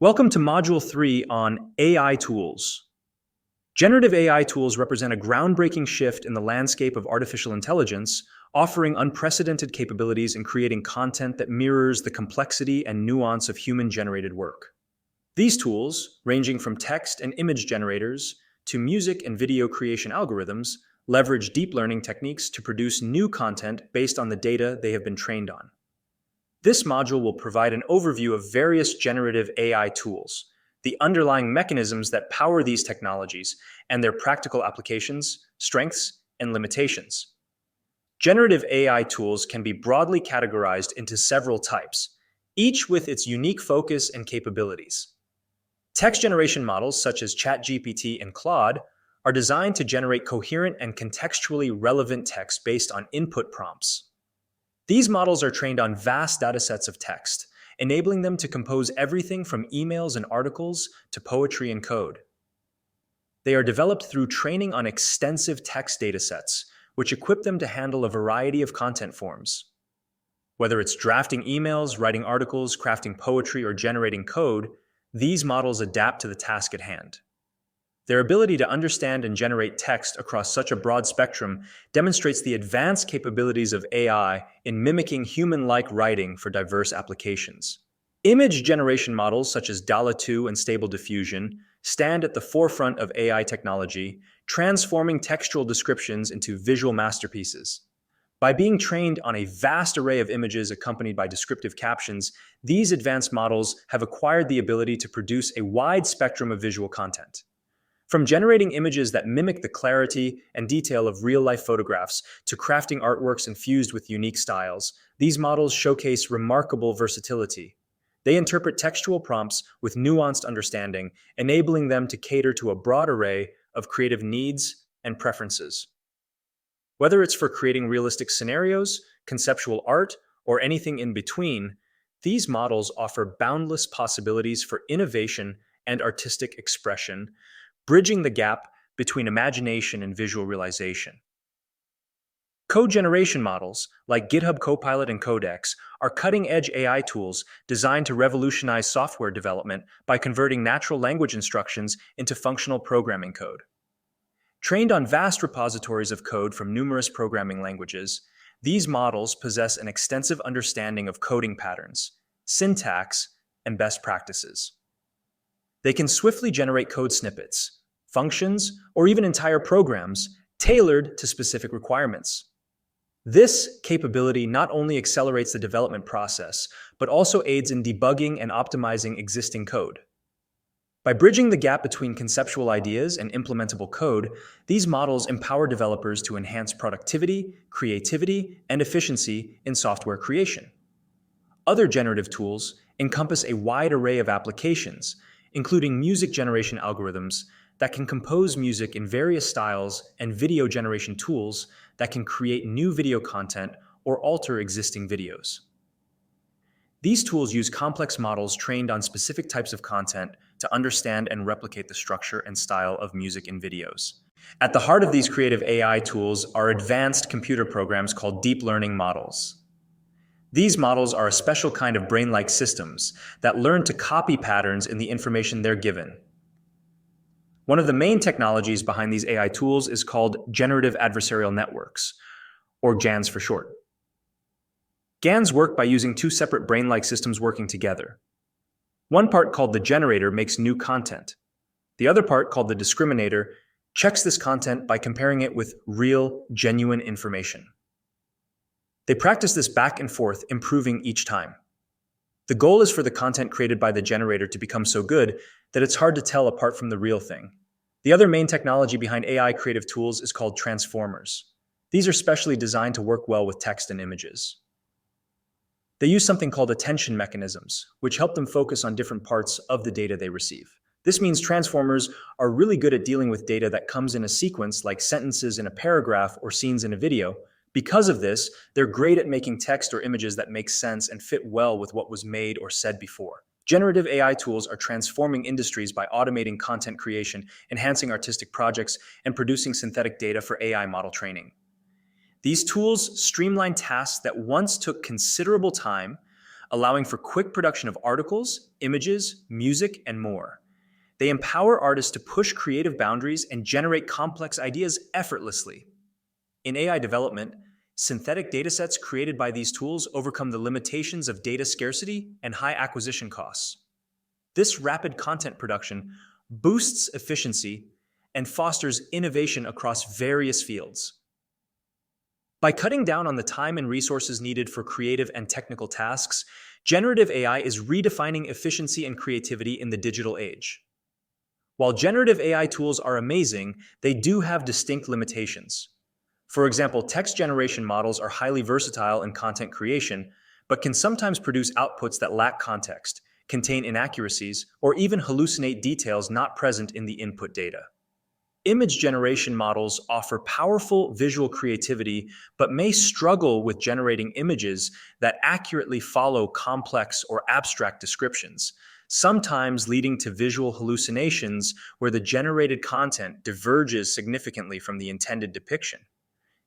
Welcome to Module 3 on AI tools. Generative AI tools represent a groundbreaking shift in the landscape of artificial intelligence, offering unprecedented capabilities in creating content that mirrors the complexity and nuance of human-generated work. These tools, ranging from text and image generators to music and video creation algorithms, leverage deep learning techniques to produce new content based on the data they have been trained on. This module will provide an overview of various generative AI tools, the underlying mechanisms that power these technologies, and their practical applications, strengths, and limitations. Generative AI tools can be broadly categorized into several types, each with its unique focus and capabilities. Text generation models such as ChatGPT and Claude are designed to generate coherent and contextually relevant text based on input prompts. These models are trained on vast datasets of text, enabling them to compose everything from emails and articles to poetry and code. They are developed through training on extensive text datasets, which equip them to handle a variety of content forms. Whether it's drafting emails, writing articles, crafting poetry, or generating code, these models adapt to the task at hand. Their ability to understand and generate text across such a broad spectrum demonstrates the advanced capabilities of AI in mimicking human-like writing for diverse applications. Image generation models such as DALL-E 2 and Stable Diffusion stand at the forefront of AI technology, transforming textual descriptions into visual masterpieces. By being trained on a vast array of images accompanied by descriptive captions, these advanced models have acquired the ability to produce a wide spectrum of visual content. From generating images that mimic the clarity and detail of real-life photographs to crafting artworks infused with unique styles, these models showcase remarkable versatility. They interpret textual prompts with nuanced understanding, enabling them to cater to a broad array of creative needs and preferences. Whether it's for creating realistic scenarios, conceptual art, or anything in between, these models offer boundless possibilities for innovation and artistic expression, bridging the gap between imagination and visual realization. Code generation models, like GitHub Copilot and Codex, are cutting-edge AI tools designed to revolutionize software development by converting natural language instructions into functional programming code. Trained on vast repositories of code from numerous programming languages, these models possess an extensive understanding of coding patterns, syntax, and best practices. They can swiftly generate code snippets, functions, or even entire programs tailored to specific requirements. This capability not only accelerates the development process, but also aids in debugging and optimizing existing code. By bridging the gap between conceptual ideas and implementable code, these models empower developers to enhance productivity, creativity, and efficiency in software creation. Other generative tools encompass a wide array of applications, including music generation algorithms that can compose music in various styles and video generation tools that can create new video content or alter existing videos. These tools use complex models trained on specific types of content to understand and replicate the structure and style of music and videos. At the heart of these creative AI tools are advanced computer programs called deep learning models. These models are a special kind of brain-like systems that learn to copy patterns in the information they're given. One of the main technologies behind these AI tools is called generative adversarial networks, or GANs for short. GANs work by using two separate brain-like systems working together. One part, called the generator, makes new content. The other part, called the discriminator, checks this content by comparing it with real, genuine information. They practice this back and forth, improving each time. The goal is for the content created by the generator to become so good that it's hard to tell apart from the real thing. The other main technology behind AI creative tools is called transformers. These are specially designed to work well with text and images. They use something called attention mechanisms, which help them focus on different parts of the data they receive. This means transformers are really good at dealing with data that comes in a sequence, like sentences in a paragraph or scenes in a video. Because of this, they're great at making text or images that make sense and fit well with what was made or said before. Generative AI tools are transforming industries by automating content creation, enhancing artistic projects, and producing synthetic data for AI model training. These tools streamline tasks that once took considerable time, allowing for quick production of articles, images, music, and more. They empower artists to push creative boundaries and generate complex ideas effortlessly. In AI development, synthetic datasets created by these tools overcome the limitations of data scarcity and high acquisition costs. This rapid content production boosts efficiency and fosters innovation across various fields. By cutting down on the time and resources needed for creative and technical tasks, generative AI is redefining efficiency and creativity in the digital age. While generative AI tools are amazing, they do have distinct limitations. For example, text generation models are highly versatile in content creation, but can sometimes produce outputs that lack context, contain inaccuracies, or even hallucinate details not present in the input data. Image generation models offer powerful visual creativity, but may struggle with generating images that accurately follow complex or abstract descriptions, sometimes leading to visual hallucinations where the generated content diverges significantly from the intended depiction.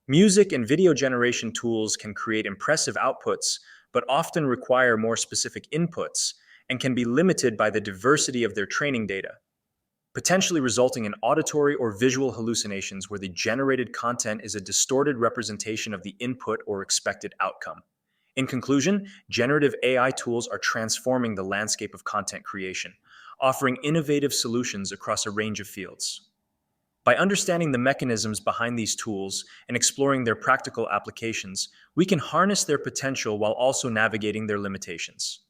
Music and video generation tools can create impressive outputs, but often require more specific inputs and can be limited by the diversity of their training data, potentially resulting in auditory or visual hallucinations where the generated content is a distorted representation of the input or expected outcome. In conclusion, generative AI tools are transforming the landscape of content creation, offering innovative solutions across a range of fields. By understanding the mechanisms behind these tools and exploring their practical applications, we can harness their potential while also navigating their limitations.